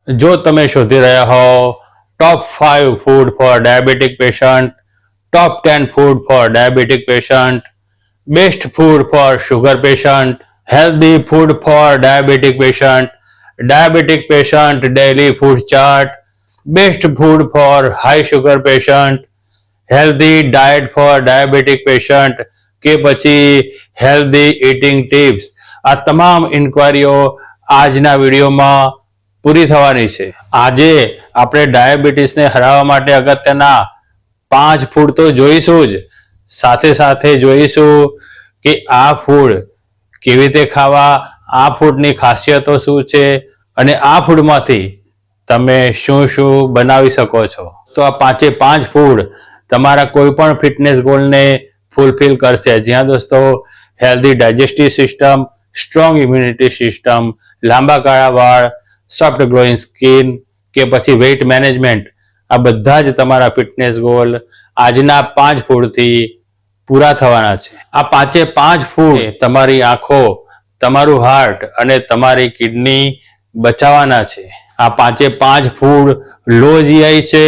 જો તમે શોધી રહ્યા હો top 5 food for diabetic patient, top 10 food for diabetic patient, best food for sugar patient, healthy food for diabetic patient, diabetic patient daily food chart, best food for high sugar patient, healthy diet for diabetic patient કે પછી healthy eating tips, આ તમામ ઇન્ક્વાયરીઓ આજના વિડીયોમાં પૂરી થવાની છે। આજે આપણે ડાયાબિટીસને હરાવવા માટે અગત્યના 5 ફૂડ તો જોઈશું જ, સાથે સાથે જોઈશું કે આ ફૂડ કેવી રીતે ખાવા, આ ફૂડની ખાસિયતો શું છે અને આ ફૂડમાંથી તમે શું શું બનાવી શકો છો। તો આ 5 ફૂડ તમારા કોઈ પણ ફિટનેસ ગોલને ફૂલફિલ કરશે। જ્યાં દોસ્તો healthy digestive system, strong immunity system, લાંબા કાળા વાળ, સોફ્ટ ગ્લોઈંગ સ્કિન કે પછી વેઇટ મેનેજમેન્ટ, આ બધા જ તમારા ફિટનેસ ગોલ આજના 5 ફૂડથી પૂરા થવાના છે। આ 5 ફૂડ તમારી આંખો, તમારું હાર્ટ અને તમારી કિડની બચાવવાના છે। આ 5 ફૂડ લો જીઆઈ છે,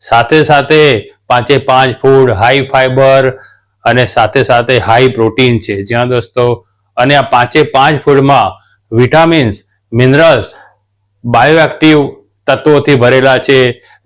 સાથે સાથે 5 ફૂડ હાઈ ફાઈબર અને સાથે સાથે હાઈ પ્રોટીન છે। જ્યાં દોસ્તો અને આ 5 ફૂડમાં વિટામિન્સ, મિનરલ્સ, બાયોએક્ટિવ તત્વોથી ભરેલા છે,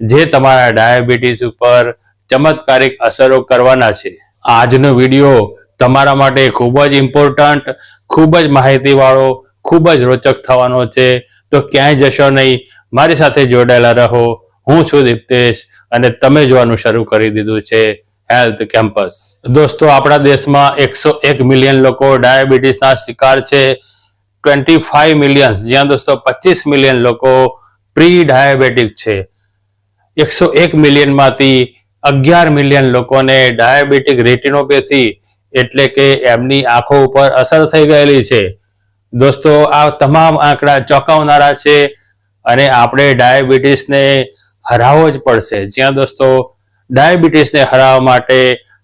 જે તમારા ડાયાબિટીસ ઉપર ચમત્કારિક અસરો કરવાના છે। આજનો વિડીયો તમારા માટે ખૂબ જ ઇમ્પોર્ટન્ટ, ખૂબ જ માહિતીવાળો, ખૂબ જ રોચક થવાનો છે। તો ક્યાંય જશો નહીં, મારી સાથે જોડાયેલા રહો। હું છું દીપ્તેશ અને તમે જોવાનું શરૂ કરી દીધું છે હેલ્થ કેમ્પસ। દોસ્તો આપણા દેશમાં 101 મિલિયન લોકો ડાયાબિટીસના શિકાર છે, 25 મિલિયન, જ્યાં દોસ્તો 25 મિલિયન લોકો પ્રી ડાયાબિટીક છે। 101 મિલિયનમાંથી 11 મિલિયન લોકોને ડાયાબિટીક રેટિનોપેથી એટલે કે એમની આંખો ઉપર અસર થઈ ગયેલી છે। દોસ્તો આ તમામ આંકડા ચોંકાવનારા છે અને આપણે ડાયાબિટીસને હરાવવો જ પડશે। જ્યાં દોસ્તો ડાયાબિટીસને હરાવવા માટે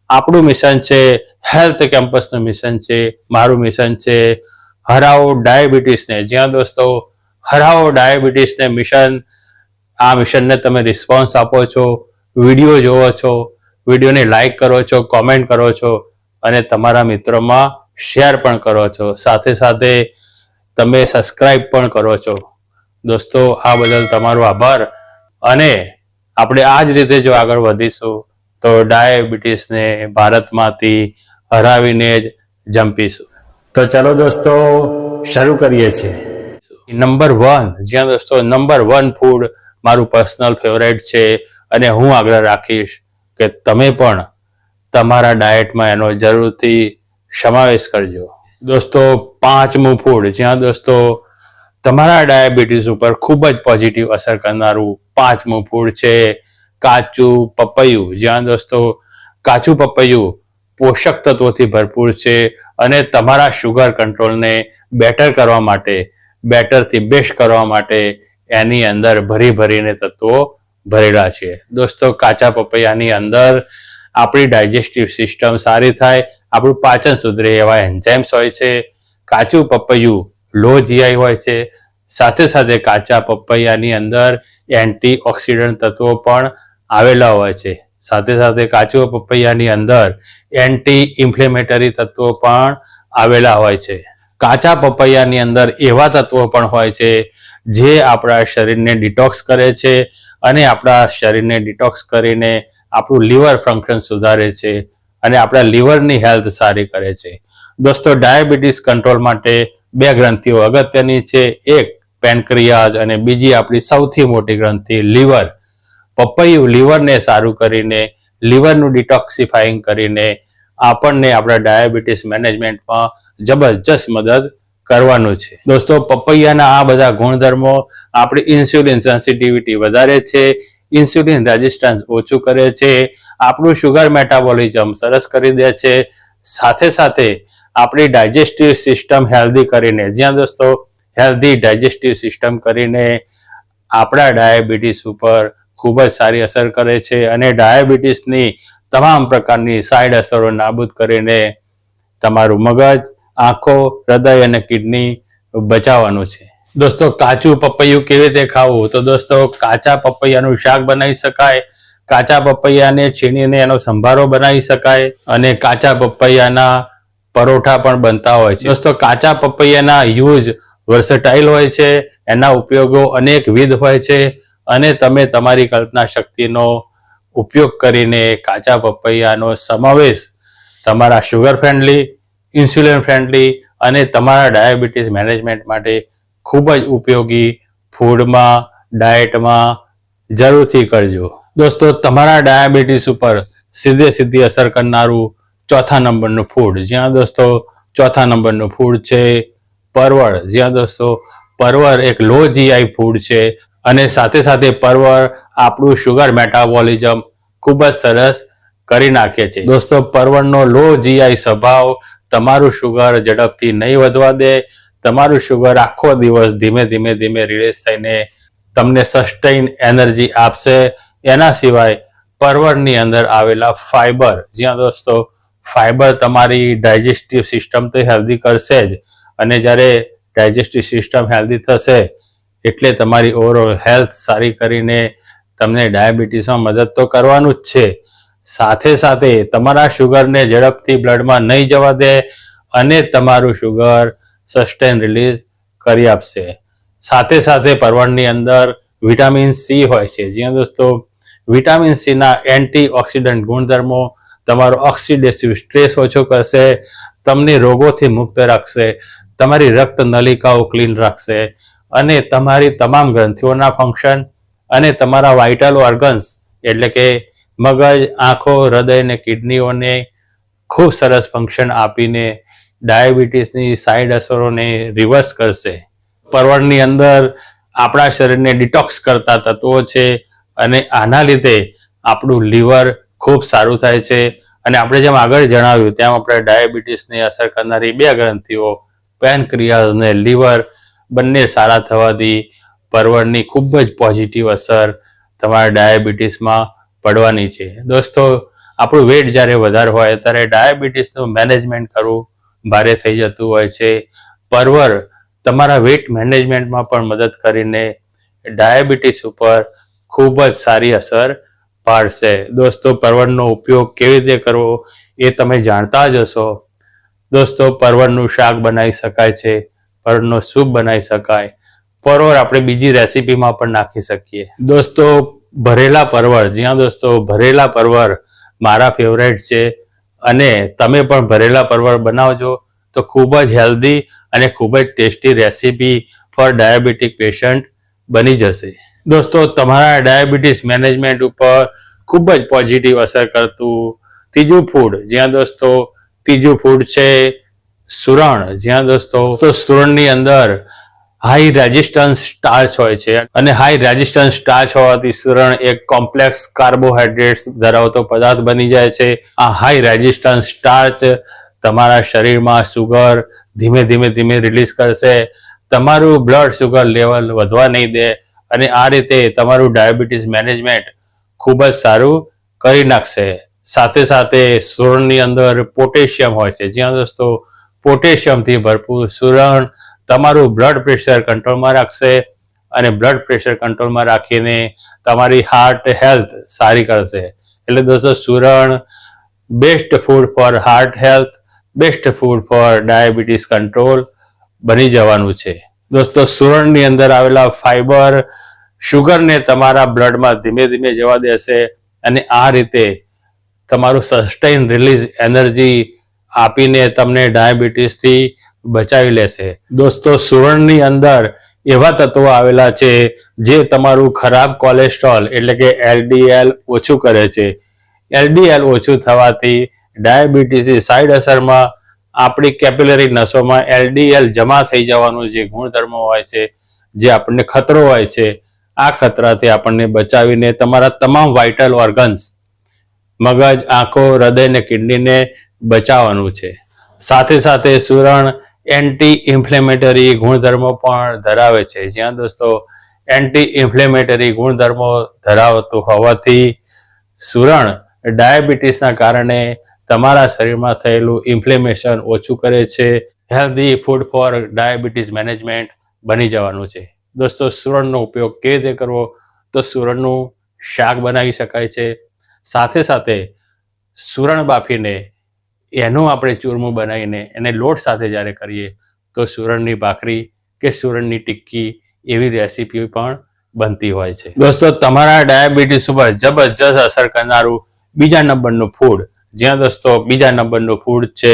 આપણું મિશન છે, હેલ્થ કેમ્પસનું મિશન છે, મારું મિશન છે હરાવો ડાયાબિટીસને। જ્યાં દોસ્તો હરાવો ડાયાબિટીસને મિશન, આ મિશનને તમે રિસ્પોન્સ આપો છો, વિડીયો જોવો છો, વિડીયોને લાઈક કરો છો, કોમેન્ટ કરો છો અને તમારા મિત્રોમાં શેર પણ કરો છો, સાથે સાથે તમે સબસ્ક્રાઈબ પણ કરો છો। દોસ્તો આ બદલ તમારો આભાર અને આપણે આ જ રીતે જો આગળ વધીશું તો ડાયાબિટીસને ભારતમાંથી હરાવીને જ જંપીશું। તો ચલો દોસ્તો શરૂ કરીએ છીએ। નંબર 1, જ્યાં દોસ્તો નંબર 1 ફૂડ મારું પર્સનલ ફેવરેટ છે અને હું આગ્રહ રાખીશ કે તમે પણ તમારા ડાયટમાં એનો જરૂરથી સમાવેશ કરજો। દોસ્તો 5મું ફૂડ, જ્યાં દોસ્તો તમારા ડાયાબિટીસ ઉપર ખૂબ જ પોઝિટિવ અસર કરનારું 5મું ફૂડ છે કાચું પપૈયું। જ્યાં દોસ્તો કાચું પપૈયું પોષક તત્વોથી ભરપૂર છે અને તમારા શુગર કંટ્રોલને બેટર કરવા માટે, બેટરથી બેસ્ટ કરવા માટે એની અંદર ભરીને તત્વો ભરેલા છે। દોસ્તો કાચા પપૈયાની અંદર આપણી ડાયજેસ્ટિવ સિસ્ટમ સારી થાય, આપણું પાચન સુધરે એવા એન્ઝાઇમ્સ હોય છે। કાચું પપૈયું લો જીઆઈ હોય છે, સાથે સાથે કાચા પપૈયાની અંદર એન્ટીઓક્સિડન્ટ તત્વો પણ આવેલા હોય છે, સાથે સાથે કાચું પપૈયાની અંદર એન્ટી ઇન્ફ્લેમેટરી તત્વો પણ આવેલા હોય છે। કાચા પપૈયાની અંદર એવા તત્વો પણ હોય છે જે આપણા શરીરને ડિટોક્સ કરે છે અને આપણા શરીરને ડિટોક્સ કરીને આપણું લીવર ફંક્શન સુધારે છે અને આપણા લીવરની હેલ્થ સારી કરે છે। દોસ્તો ડાયાબિટીસ કંટ્રોલ માટે 2 ગ્રંથિઓ અગત્યની છે, એક પેનક્રિયાઝ અને બીજી આપણી સૌથી મોટી ગ્રંથિ લીવર। પપૈયું લીવરને સારું કરીને, લીવરનું ડિટોક્સિફાઈંગ કરીને આપણને આપણા ડાયાબિટીસ મેનેજમેન્ટમાં જબરજસ્ત મદદ કરવાનું છે। દોસ્તો પપૈયાના આ બધા ગુણધર્મો આપણી ઇન્સ્યુલિન સેન્સિટિવિટી વધારે છે, ઇન્સ્યુલિન રેઝિસ્ટન્સ ઓછું કરે છે, આપણું શુગર મેટાબોલિઝમ સરસ કરી દે છે, સાથે સાથે આપણી ડાયજેસ્ટિવ સિસ્ટમ હેલ્ધી કરીને, જ્યાં દોસ્તો હેલ્ધી ડાયજેસ્ટિવ સિસ્ટમ કરીને આપણા ડાયાબિટીસ ઉપર ખૂબ જ સારી અસર કરે છે અને ડાયાબિટીસની તમામ પ્રકારની સાઈડ અસરો નાબૂદ કરીને તમારું મગજ, આંખો, હૃદય અને કિડની બચાવવાનું છે। દોસ્તો કાચું પપૈયું કેવી રીતે ખાવું? તો દોસ્તો કાચા પપૈયાનું શાક બનાવી શકાય, કાચા પપૈયાને છીણીને એનો સંભારો બનાવી શકાય અને કાચા પપૈયાના પરોઠા પણ બનતા હોય છે. દોસ્તો કાચા પપૈયાના યુઝ વર્સેટાઇલ હોય છે, એના ઉપયોગો અનેકવિધ હોય છે અને તમે તમારી કલ્પના શક્તિનો ઉપયોગ કરીને કાચા પપૈયાનો સમાવેશ તમારા શુગર ફ્રેન્ડલી, ઇન્સ્યુલિન ફ્રેન્ડલી અને તમારા ડાયાબિટીસ મેનેજમેન્ટ માટે ખૂબ જ ઉપયોગી ફૂડમાં, ડાયટમાં જરૂરથી કરજો. દોસ્તો તમારા ડાયાબિટીસ ઉપર સીધી અસર કરનારું ચોથા નંબરનું ફૂડ, જ્યાં દોસ્તો ચોથા નંબરનું ફૂડ છે પરવળ. જ્યાં દોસ્તો પરવળ એક લો જીઆઈ ફૂડ છે અને સાથે પરવળ આપણું શુગર મેટાબોલિઝમ ખૂબ જ સરસ કરી નાખે છે. દોસ્તો પરવળનો લો જીઆઈ સ્વભાવ તમારું શુગર ઝડપથી નહીં વધવા દે, તમારું શુગર આખો દિવસ ધીમે ધીમે રિલીઝ થઈને તમને સસ્ટેઇન એનર્જી આપશે. એના સિવાય પરવળની અંદર આવેલા ફાઈબર, જ્યાં દોસ્તો ફાઈબર તમારી ડાયજેસ્ટિવ સિસ્ટમ તો હેલ્ધી કરશે જ અને જ્યારે ડાયજેસ્ટિવ સિસ્ટમ હેલ્ધી થશે એટલે તમારી ઓવરઓલ હેલ્થ સારી કરીને તમને ડાયાબિટીસમાં મદદ તો કરવાનું જ છે. સાથે તમારા શુગરને ઝડપથી બ્લડમાં નહીં જવા દે અને તમારું શુગર સસ્ટેન રિલીઝ કરી આપશે. સાથે પરવળની અંદર વિટામિન સી હોય છે, જ્યાં દોસ્તો વિટામિન સીના એન્ટીઓક્સિડન્ટ ગુણધર્મો તમારો ઓક્સિડેટિવ સ્ટ્રેસ ઓછો કરશે, તમને રોગોથી મુક્ત રાખશે, તમારી રક્ત નલિકાઓ ક્લીન રાખશે અને તમારી તમામ ગ્રંથિઓના ફંક્શન અને તમારા વાઇટલ ઓર્ગન્સ એટલે કે મગજ, આંખો, હૃદય અને કિડનીઓને ખૂબ સરસ ફંક્શન આપીને ડાયાબિટીસની સાઈડ અસરોને રિવર્સ કરશે. પરવળની અંદર આપણા શરીરને ડિટોક્સ કરતા તત્વો છે અને આના લીધે આપણું લીવર ખૂબ સારું થાય છે અને આપણે જેમ આગળ જણાવ્યું તેમ આપણે ડાયાબિટીસને અસર કરનારી બે ગ્રંથિઓ પેનક્રિયાઝ અને લીવર બંને સારા થવાથી પરવળની ખૂબ જ પોઝિટિવ અસર તમારા ડાયાબિટીસમાં પડવાની છે. દોસ્તો આપણું વેટ જ્યારે વધારે હોય ત્યારે ડાયાબિટીસનું મેનેજમેન્ટ કરવું ભારે થઈ જતું હોય છે. પરવળ તમારા વેટ મેનેજમેન્ટમાં પણ મદદ કરીને ડાયાબિટીસ ઉપર ખૂબ જ સારી અસર પાડશે. દોસ્તો પરવળનો ઉપયોગ કેવી રીતે કરવો એ તમે જાણતા જ હશો. દોસ્તો પરવળનું શાક બનાવી શકાય છે, પરવળનો સૂપ બનાવી શકાય, પરવળ આપણે બીજી રેસીપીમાં પણ નાખી શકીએ. દોસ્તો ભરેલા પરવળ, જ્યાં દોસ્તો ભરેલા પરવળ મારા ફેવરેટ છે અને તમે પણ ભરેલા પરવળ બનાવજો તો ખૂબ જ હેલ્ધી અને ખૂબ જ tasty recipe for diabetic patient બની જશે. દોસ્તો તમારા ડાયાબિટીસ મેનેજમેન્ટ ઉપર ખૂબ જ પોઝિટિવ અસર કરતું ત્રીજું ફૂડ, જ્યાં દોસ્તો ત્રીજું ફૂડ છે સુરણ. જ્યાં દોસ્તો સુરણની અંદર હાઈ રેઝિસ્ટન્સ સ્ટાર્ચ હોય છે અને હાઈ રેઝિસ્ટન્સ સ્ટાર્ચ હોવાથી સુરણ એક કોમ્પ્લેક્સ કાર્બોહાઈડ્રેટ્સ ધરાવતો પદાર્થ બની જાય છે. આ હાઈ રેઝિસ્ટન્સ સ્ટાર્ચ તમારા શરીરમાં શુગર ધીમે ધીમે રિલીઝ કરશે, તમારું બ્લડ શુગર લેવલ વધવા નહીં દે અને આ રીતે તમારું ડાયાબિટીસ મેનેજમેન્ટ ખૂબ જ સારું કરી નાખશે. સાથે સુરણની અંદર પોટેશિયમ હોય છે, જ્યાં દોસ્તો પોટેશિયમથી ભરપૂર સુરણ તમારું બ્લડ પ્રેશર કંટ્રોલમાં રાખશે અને બ્લડ પ્રેશર કંટ્રોલમાં રાખીને તમારી હાર્ટ હેલ્થ સારી કરશે. એટલે દોસ્તો સુરણ best food for heart health, best food for diabetes control બની જવાનું છે. દોસ્તો સુરણની અંદર આવેલા ફાઈબર શુગરને તમારા બ્લડમાં ધીમે જવા દેશે અને આ રીતે તમારું સસ્ટેઇન રિલીઝ એનર્જી આપીને તમને ડાયાબિટીસથી બચાવી લેશે. દોસ્તો સુરણની અંદર એવા તત્વો આવેલા છે જે તમારું ખરાબ કોલેસ્ટ્રોલ એટલે કે એલડીએલ ઓછું કરે છે. એલડીએલ ઓછું થવાથી ડાયાબિટીસની સાઈડ અસરમાં આપણી કેપિલરી નસોમાં એલડીએલ જમા થઈ જવાનું જે ગુણધર્મ હોય છે, જે આપણને ખતરો હોય છે, આ ખતરાથી આપણને બચાવીને તમારા તમામ વાઇટલ ઓર્ગન્સ મગજ, આંખો, હૃદય અને કિડનીને બચાવવાનું છે. સાથે સુરણ એન્ટી ઇન્ફ્લેમેટરી ગુણધર્મો પણ ધરાવે છે, જ્યાં દોસ્તો એન્ટી ઇન્ફ્લેમેટરી ગુણધર્મો ધરાવતું હોવાથી સુરણ ડાયાબિટીસના કારણે તમારા શરીરમાં થયેલું ઇન્ફ્લેમેશન ઓછું કરે છે. Healthy food for diabetes management બની જવાનું છે. દોસ્તો, સુરણનો ઉપયોગ કેવી રીતે કરવો? તો સુરણનું શાક બનાવી શકાય છે. સાથે સાથે સુરણ બાફીને એનું આપણે ચૂરમું બનાવીને એને લોટ સાથે જ્યારે કરીએ તો સુરણની ભાખરી કે સુરણની ટિક્કી એવી રેસીપી પણ બનતી હોય છે. દોસ્તો, તમારા ડાયાબિટીસ ઉપર જબરજસ્ત અસર કરનારું બીજા નંબરનું ફૂડ, જ્યાં દોસ્તો બીજા નંબરનું ફૂડ છે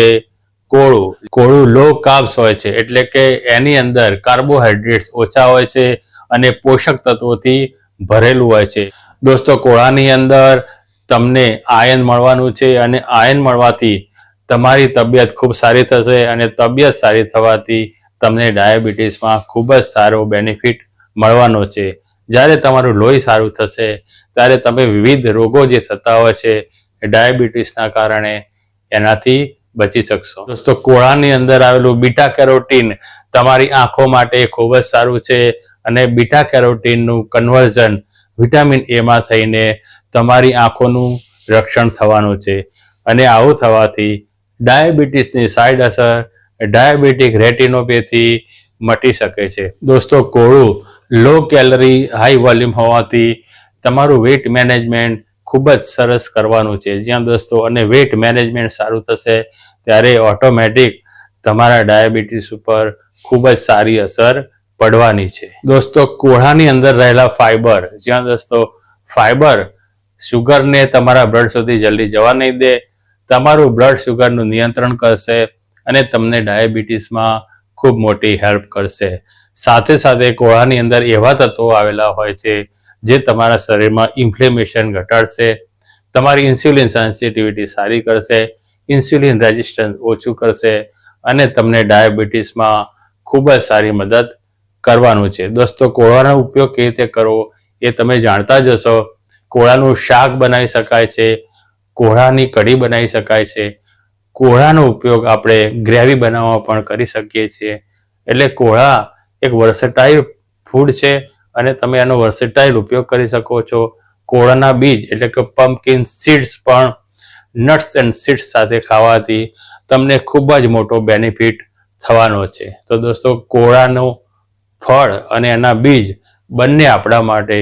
કોળું. કોળું લો કાર્બ્સ હોય છે, એટલે કે એની અંદર કાર્બોહાઈડ્રેટ્સ ઓછા હોય છે અને પોષક તત્વોથી ભરેલું હોય છે. દોસ્તો, કોળાની અંદર તમને આયર્ન મળવાનું છે અને આયર્ન મળવાથી તમારી તબિયત ખૂબ સારી થશે અને તબિયત સારી થવાથી તમને ડાયાબિટીસમાં ખૂબ જ સારો બેનિફિટ મળવાનો છે. જ્યારે તમારું લોહી સારું થશે ત્યારે તમે વિવિધ રોગો જે થતા હોય છે ડાયાબિટીસના કારણે એનાથી બચી શકશો. દોસ્તો, કોળાની અંદર આવેલું બીટા કેરોટીન તમારી આંખો માટે ખૂબ જ સારું છે અને બીટા કેરોટીનનું કન્વર્ઝન વિટામિન એમાં થઈને તમારી આંખોનું રક્ષણ થવાનું છે અને આવું થવાથી ડાયાબિટીસની સાઈડ અસર ડાયાબિટીક રેટિનોપેથી મટી શકે છે. દોસ્તો, કોળું લો કેલરી હાઈ વોલ્યુમ હોવાથી તમારું વેઇટ મેનેજમેન્ટ ખૂબ જ સરસ કરવાનું છે. જ્યાં દોસ્તો અને વેઇટ મેનેજમેન્ટ સારું થશે ત્યારે ઓટોમેટિક તમારા ડાયાબિટીસ ઉપર ખૂબ જ સારી અસર પડવાની છે. દોસ્તો, કોળાની અંદર રહેલા ફાઈબર, જ્યાં દોસ્તો ફાઈબર શુગરને તમારા બ્લડ સુધી જલ્દી જવા નહીં દે, તમારું બ્લડ શુગરનું નિયંત્રણ કરશે અને તમને ડાયાબિટીસમાં ખૂબ મોટી હેલ્પ કરશે. સાથે સાથે કોળાની અંદર એવા તત્વો આવેલા હોય છે જે તમારા શરીરમાં ઇન્ફ્લેમેશન ઘટાડશે, તમારી ઇન્સ્યુલિન સેન્સિટિવિટી સારી કરશે, ઇન્સ્યુલિન રેઝિસ્ટન્સ ઓછું કરશે અને તમને ડાયાબિટીસમાં ખૂબ જ સારી મદદ કરવાનું છે. દોસ્તો, કોળાનો ઉપયોગ કેવી રીતે કરવો એ તમે જાણતા જ હશો. કોળાનું શાક બનાવી શકાય છે, કોળાની કઢી બનાવી શકાય છે, કોળાનો ઉપયોગ આપણે ગ્રેવી બનાવવામાં પણ કરી શકીએ છીએ. એટલે કોળા એક વર્સેટાઇલ ફૂડ છે અને તમે એનો વર્સેટાઇલ ઉપયોગ કરી શકો છો. કોળાના બીજ એટલે કે પમ્પકિન સીડ્સ પણ નટ્સ એન્ડ સીડ્સ સાથે ખાવાથી તમને ખૂબ જ મોટો બેનિફિટ થવાનો છે. તો દોસ્તો, કોળાનું ફળ અને એના બીજ બંને આપણા માટે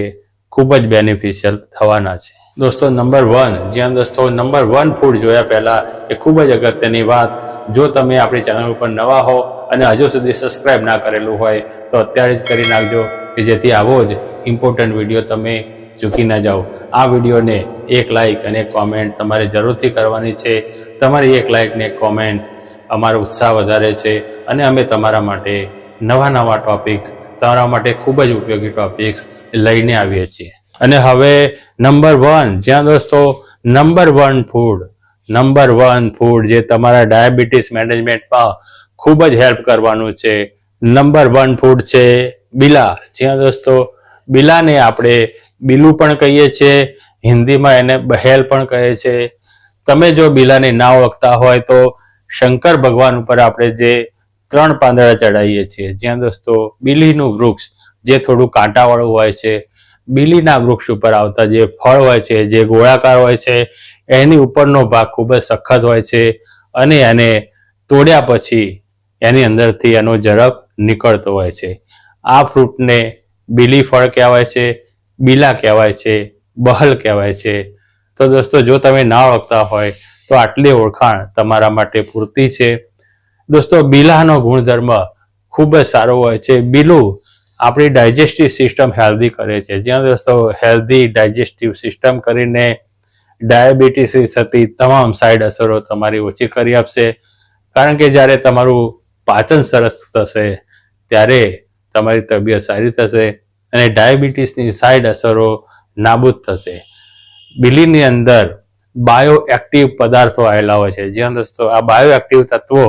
ખૂબ જ બેનિફિશિયલ થવાના છે. દોસ્તો, નંબર 1, જ્યાં દોસ્તો નંબર 1 ફૂડ જોયા પહેલા એ ખૂબ જ અગત્યની વાત, જો તમે આપણી ચેનલ ઉપર નવા હો અને હજુ સુધી સબસ્ક્રાઇબ ના કરેલું હોય તો અત્યારે જ કરી નાખજો કે જેથી આવો જ ઇમ્પોર્ટન્ટ વિડીયો તમે ચૂકી ના જાઓ. આ વિડીયોને એક લાઇક અને કોમેન્ટ તમારે જરૂરથી કરવાની છે. તમારી એક લાઇક ને કોમેન્ટ અમારો ઉત્સાહ વધારે છે અને અમે તમારા માટે નવા ટોપિક્સ, તમારા માટે ખૂબ જ ઉપયોગી ટોપિક્સ લઈને આવીએ છીએ. અને હવે નંબર 1, જ્યાં દોસ્તો નંબર 1 ફૂડ જે તમારા ડાયાબિટીસ મેનેજમેન્ટમાં ખૂબ જ હેલ્પ કરવાનું છે, નંબર 1 ફૂડ છે બીલા. જ્યાં દોસ્તો બીલાને આપણે બીલું પણ કહીએ છીએ, હિન્દીમાં એને બહેલ પણ કહે છે. તમે જો બીલાને ના ઓળખતા હોય તો શંકર ભગવાન ઉપર આપણે જે 3 પાંદડા ચડાવીએ છીએ, જ્યાં દોસ્તો બીલીનું વૃક્ષ જે થોડું કાંટાવાળું હોય છે, બીલીના વૃક્ષ ઉપર આવતા જે ફળ હોય છે જે ગોળાકાર હોય છે, એની ઉપરનો ભાગ ખૂબ જ સખત હોય છે અને એને તોડ્યા પછી એની અંદરથી એનો ઝડપ નીકળતો હોય છે. આ ફ્રૂટને બીલી ફળ કહેવાય છે, બીલા કહેવાય છે, બહલ કહેવાય છે. તો દોસ્તો, જો તમે ના ઓળખતા હોય તો આટલી ઓળખાણ તમારા માટે પૂરતી છે. દોસ્તો, બીલાનો ગુણધર્મ ખૂબ જ સારો હોય છે. બીલું આપણી ડાયજેસ્ટિવ સિસ્ટમ હેલ્ધી કરે છે. જ્યાં દોસ્તો હેલ્ધી ડાયજેસ્ટિવ સિસ્ટમ કરીને ડાયાબિટીસથી થતી તમામ સાઈડ અસરો તમારી ઓછી કરી આપશે. કારણ કે જ્યારે તમારું પાચન સરસ થશે ત્યારે તમારી તબિયત સારી થશે અને ડાયાબિટીસની સાઈડ અસરો નાબૂદ થશે. બીલીની અંદર બાયો એક્ટિવ પદાર્થો આવેલા હોય છે. જ્યાં દોસ્તો આ બાયો એક્ટિવ તત્વો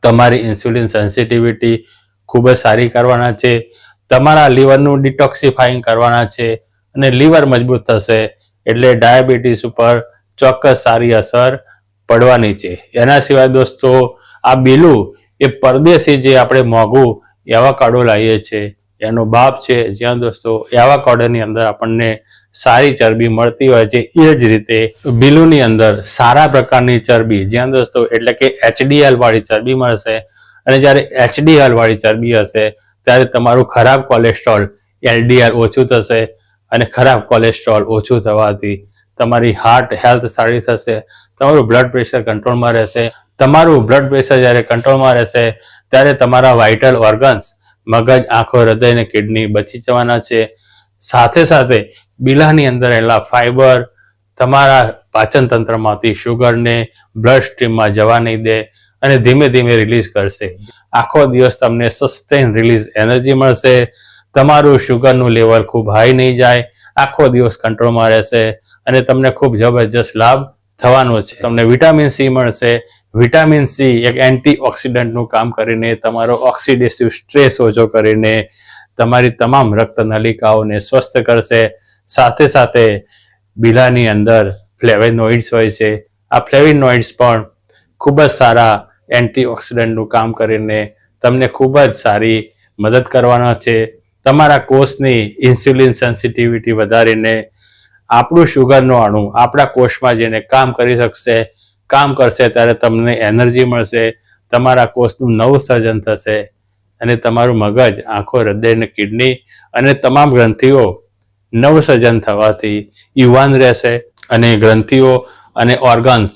તમારી ઇન્સ્યુલિન સેન્સિટિવિટી ખૂબ જ સારી કરવાના છે, તમારા લીવરનું ડિટોક્સિફાઈંગ કરવાના છે અને લીવર મજબૂત થશે એટલે ડાયાબિટીસ ઉપર ચોક્કસ સારી અસર પડવાની છે. એના સિવાય દોસ્તો આ બીલું એ પરદેશી જે આપણે મોંઘું એવાકાડો લાવીએ છીએ એનો બાપ છે. જ્યાં દોસ્તો એવાકાડોની અંદર આપણને સારી ચરબી મળતી હોય છે, એ જ રીતે બીલુની અંદર સારા પ્રકારની ચરબી, જ્યાં દોસ્તો એટલે કે HDL વાળી ચરબી મળશે અને જ્યારે HDL વાળી ચરબી હશે ત્યારે તમારું ખરાબ કોલેસ્ટ્રોલ LDL ઓછું થશે, અને ખરાબ કોલેસ્ટ્રોલ ઓછું થવાથી તમારી હાર્ટ હેલ્થ સારી થશે, તમારું બ્લડ પ્રેશર કંટ્રોલમાં રહેશે. તમારું બ્લડ પ્રેશર જ્યારે કંટ્રોલમાં રહેશે ત્યારે તમારા વાઇટલ ઓર્ગન્સ મગજ, આંખો, હૃદય અને કિડની બચી જવાના છે. સાથે સાથે બીલાની અંદર રહેલા ફાઈબર તમારા પાચન તંત્રમાંથી શુગરને બ્લડ સ્ટ્રીમમાં જવા નહીં દે અને ધીમે ધીમે રિલીઝ કરશે. આખો દિવસ તમને સસ્ટેન રિલીઝ એનર્જી મળશે. તમારું શુગરનું લેવલ ખૂબ હાઈ નહીં જાય, આખો દિવસ કંટ્રોલમાં રહેશે અને તમને ખૂબ જબરજસ્ત લાભ થવાનો છે. તમને વિટામિન સી મળશે. વિટામિન સી એક એન્ટીઓક્સિડન્ટનું કામ કરીને તમારો ઓક્સિડેટિવ સ્ટ્રેસ ઓછો કરીને તમારી તમામ રક્ત નલિકાઓને સ્વસ્થ કરશે. સાથે સાથે બીલાની અંદર ફ્લેવેનોઇડ્સ હોય છે. આ ફ્લેવેનોઇડ્સ પણ ખૂબ જ સારા એન્ટીઓક્સિડન્ટનું કામ કરીને તમને ખૂબ જ સારી મદદ કરવાના છે. તમારા કોષની ઇન્સ્યુલિન સેન્સિટિવિટી વધારીને આપણું શુગરનું અણુ આપણા કોષમાં જઈને કામ કરી શકશે. કામ કરશે ત્યારે તમને એનર્જી મળશે, તમારા કોષનું નવું સર્જન થશે અને તમારું મગજ, આંખો, હૃદય અને કિડની અને તમામ ગ્રંથિઓ નવસર્જન થવાથી યુવાન રહેશે. અને ગ્રંથિઓ અને ઓર્ગન્સ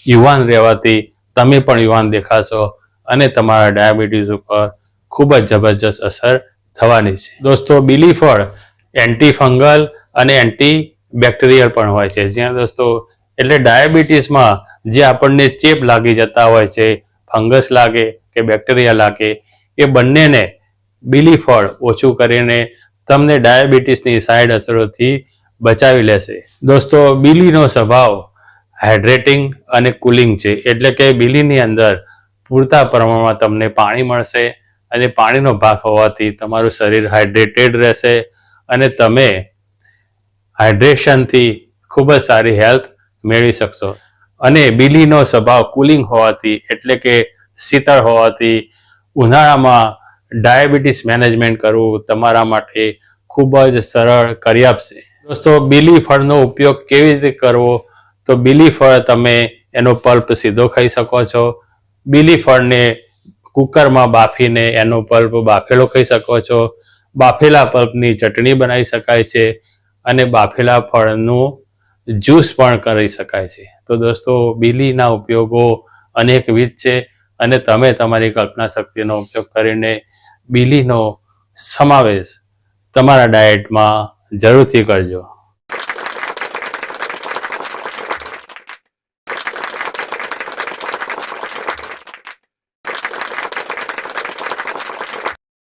યુવાન રહેવાથી તમે પણ યુવાન દેખાશો અને તમારા ડાયાબિટીસ ઉપર ખૂબ જ જબરજસ્ત અસર થવાની છે. દોસ્તો, બીલી ફળ એન્ટી ફંગલ અને એન્ટી બેક્ટેરિયલ પણ હોય છે. જ્યાં દોસ્તો એટલે ડાયાબિટીસમાં જે આપણને ચેપ લાગી જતા હોય છે, ફંગસ લાગે કે બેક્ટેરિયા લાગે, એ બંનેને બીલી ફળ ઓછું કરીને તમને ડાયાબિટીસની સાઈડ અસરોથી બચાવી લેશે. દોસ્તો, બીલીનો સ્વભાવ હાઇડ્રેટિંગ અને કુલિંગ છે. એટલે કે બીલીની અંદર પૂરતા પ્રમાણમાં તમને પાણી મળશે અને પાણીનો ભાગ હોવાથી તમારું શરીર હાઇડ્રેટેડ રહેશે અને તમે હાઇડ્રેશનથી ખૂબ જ સારી હેલ્થ મેળવી શકશો. અને બીલીનો સ્વભાવ કુલિંગ હોવાથી એટલે કે શીતળ હોવાથી ઉનાળામાં ડાયાબિટીસ મેનેજમેન્ટ કરવું તમારા માટે ખૂબ જ સરળ કરી આપશે. દોસ્તો, બીલી ફળનો ઉપયોગ કેવી રીતે કરવો? તો બીલી ફળ તમે એનો પલ્પ સીધો ખાઈ શકો છો. બીલી ફળને કુકરમાં બાફીને એનો પલ્પ બાફેલો ખાઈ શકો છો. બાફેલા પલ્પની ચટણી બનાવી શકાય છે અને બાફેલા ફળનું જ્યુસ પણ કરી શકાય છે. તો દોસ્તો, બીલીના ઉપયોગો અનેકવિધ છે અને તમે તમારી કલ્પના શક્તિનો ઉપયોગ કરીને બીલીનો સમાવેશ તમારા ડાયટમાં જરૂરથી કરજો.